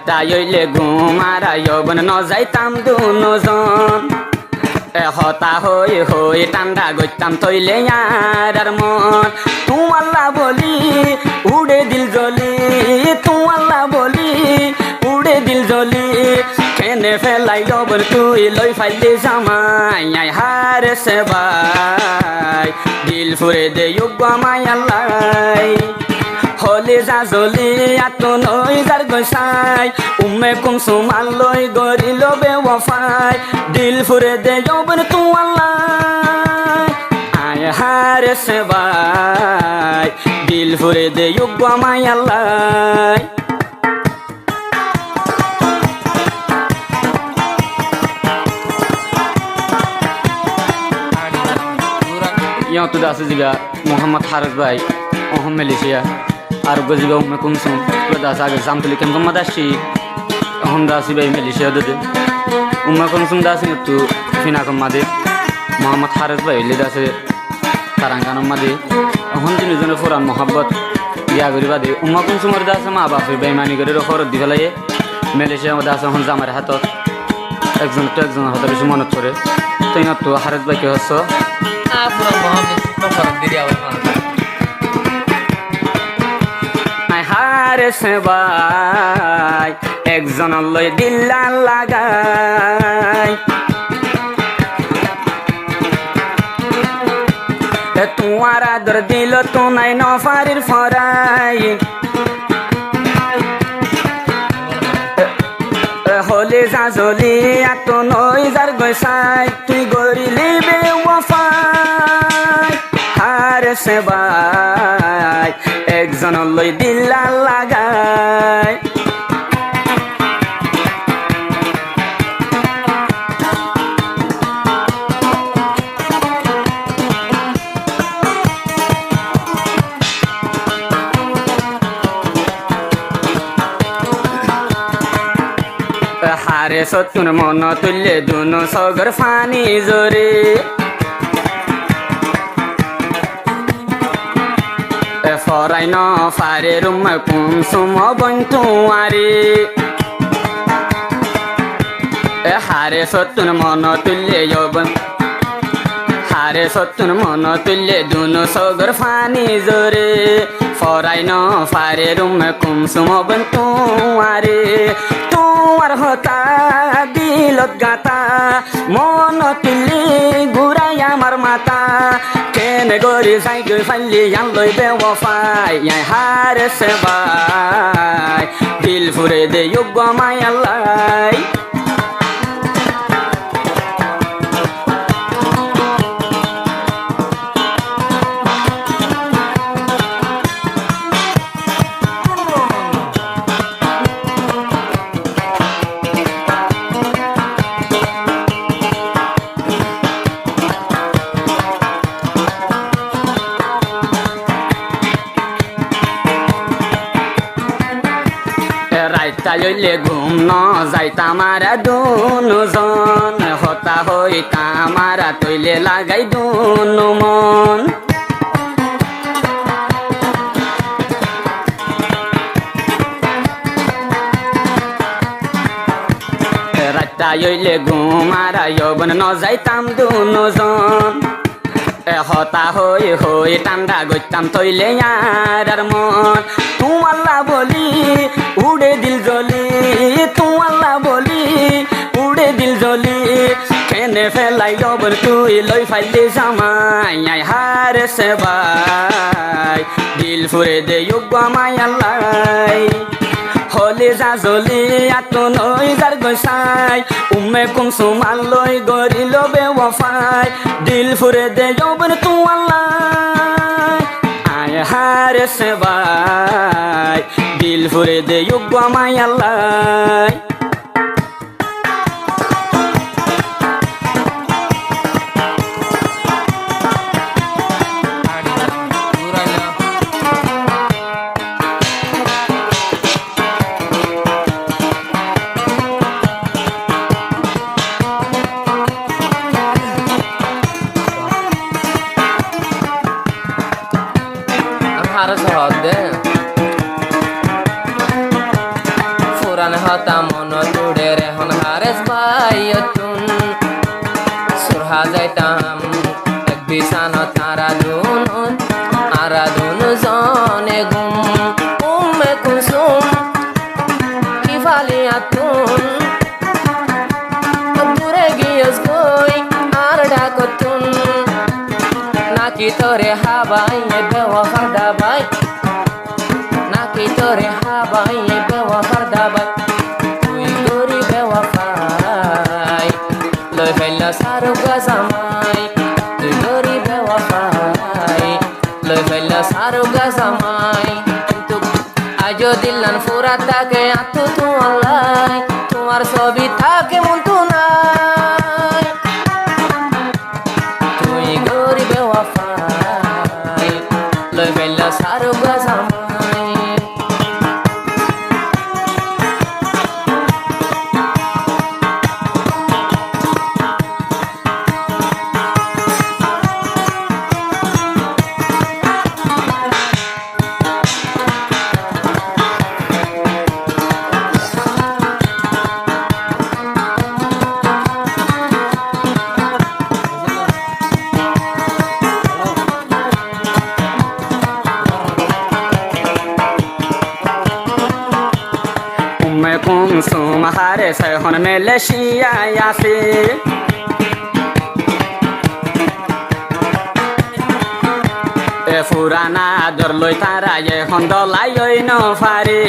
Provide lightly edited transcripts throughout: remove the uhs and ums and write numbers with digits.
তাই হইলে ঘুমারা যৌবন ন যাইতাম দুজন হতা হই হই ঠান্ডা গইতাম তৈলে আর মন তুমাল্লা বলি উড়ে দিল জলি তুমাল্লা বলি উড়ে দিল জলি কেনে ফেলাই যৌবন তুই লই ফাইলে জামাই আই হারে সে ভাই দিল ফুরে দে যোগ্য মায়াল্লাই হলে যা জলি আত নই যার গসাই উমে কুমসুম আল্লই গরিল বেওয়াফাই দিল ফুরে দে যৌবন তু আল্লাহ আয় হারে সে ভাই দিল ফুরে দে যোগ্য মায়াল্লাই यहाँ तो दास जीगा मोहम्मद हारिस भाई अहम मेलेशिया আর গজিবা উম্মে কুমসুম দাস আগে জামতলি কেম গম্মা দাসি অহম দাসি ভাই মেলেশিয়া দে উম্মে কুমসুম দাসি একটু ফিনা কম্মা দে মোহাম্মদ হারিস ভাই হইলে দাসে তারাঙ্গানম্মা দে অহম জিনিসজনে ফুরান মহাব্বত ইয়া করিবা দে উম্মে কুমসুমের দাসে মা বাপে বেইমানি করে খরচ দি ফেলাইয়ে মেলেশিয়া দাস এখন জামার হাতত একজন তো একজন হাতে বেশি মনত করে তো তো হারিস ভাই কে হচ্ছ হারে সে ভাই একজন লই দিল্লা লাগাই তোমার আদর দিল তো নাই নফারির ফরাই হলে যা জলি এত নই যার গসাই তুই গরিলি বেওয়াফাই হারে সে ভাই একজন লই দিল্লা লাগাই হারে সতুন মন তুললে দুনো সগর ফানি জোরে ফরাই ন ফারে রুম কুমসুম বন্তুয়ারি হারে সতুন মন তুললে যৌবন হারে সতুন মন তুললে দুনো সগর ফানি জোরে ফরাই ন ফারে রুম কুমসুম বন্তুয়ারি তোমার হতা দিলত গাতা মন তুললি ঘুরাই আমার মাতা কেনে গরি যাই গই ফাইলি ইয়ান লই বেওয়াফাই আই হারে সে ভাই দিল ফুরে দে যোগ্য মায়াল্লাই তাইলে ঘুম ন যাইতাম আর দুজন হতা হইতাম আর তৈলে লাগাই দুনু মন তাইলে ঘুম আর যৌবন ন যাইতাম দুজন হতা হই হই ঠান্ডা গইতাম তৈলে আর মন তুমাল্লা বলি উড়ে দিল জলি তুমাল্লা বলি উড়ে দিল জলি কেনে ফেলাই যৌবন তুই লই ফাইলে জামাই আই হারে সে ভাই দিল ফুরে দে যোগ্য মায়াল্লাই হলে যা জলি এত নই যার গসাই উমে কুমসুম আল্লই গরিল বেওয়াফাই দিল ফুরে দে যৌবন তু আল্লাহ আয় হারে সে ভাই দিল ফুরে দে যোগ্য মায়াল্লাই হতা মন জুড়ে রেহন হারেস বাইয়তুন সুরহা যাইতাম এক বিছানত আরাধুন জনে গুম উম্মে কুলসুম কিফালিয়াতুন দূরে গিয়েস গই আর ডাকতুন নাকি তোরে হাবাই বেওয়াফার দাবাই নাকি তোরে হাবাই বেওয়াফার দাবাই তুই গরি বেওয়াফাই লই ফেললা সারু গাজামাই তুই গরি বেওয়াফাই লই ফেললা সারু গাজামাই কিন্তু আজও দিলান ফুরাত থাকে আতু তু আল্লাহ তোমার ছবি থাকে মন তু নাই তুই গরি বেওয়াফাই লই ফেললা সারু গাজামাই উম্মে কুলসুম হারে সহন মালয়েশিয়ায় আছে এ ফুরানা দর লই তারা এখন দলাই ন ফারে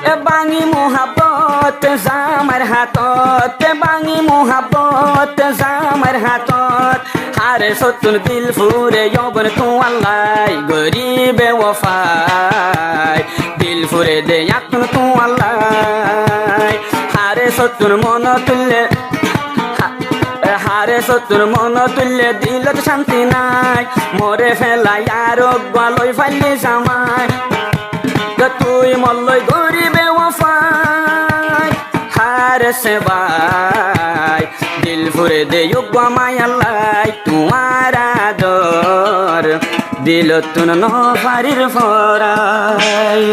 এ বাঙি মোহাব্বত জামার হাতত বাঙি মোহাব্বত জামার হাতত হারে সতুন দিল ফুরে যৌবন তু আল্লাহ গরিবে ওফাই দিল ফুরে দে এখন তু আল্লাহ হারে সতুন মন তুললে হারে সতুর মন তুললে দিলত শান্তি নাই মরে ফেলাই আর গলই ফাইলে জামাই তুই মল্লই গরিবে ওফাই হারে সে ভাই দিল ফুরে দে মাই আল্লাহ তোমার আদর দিল তুন ন ফারির ফরাই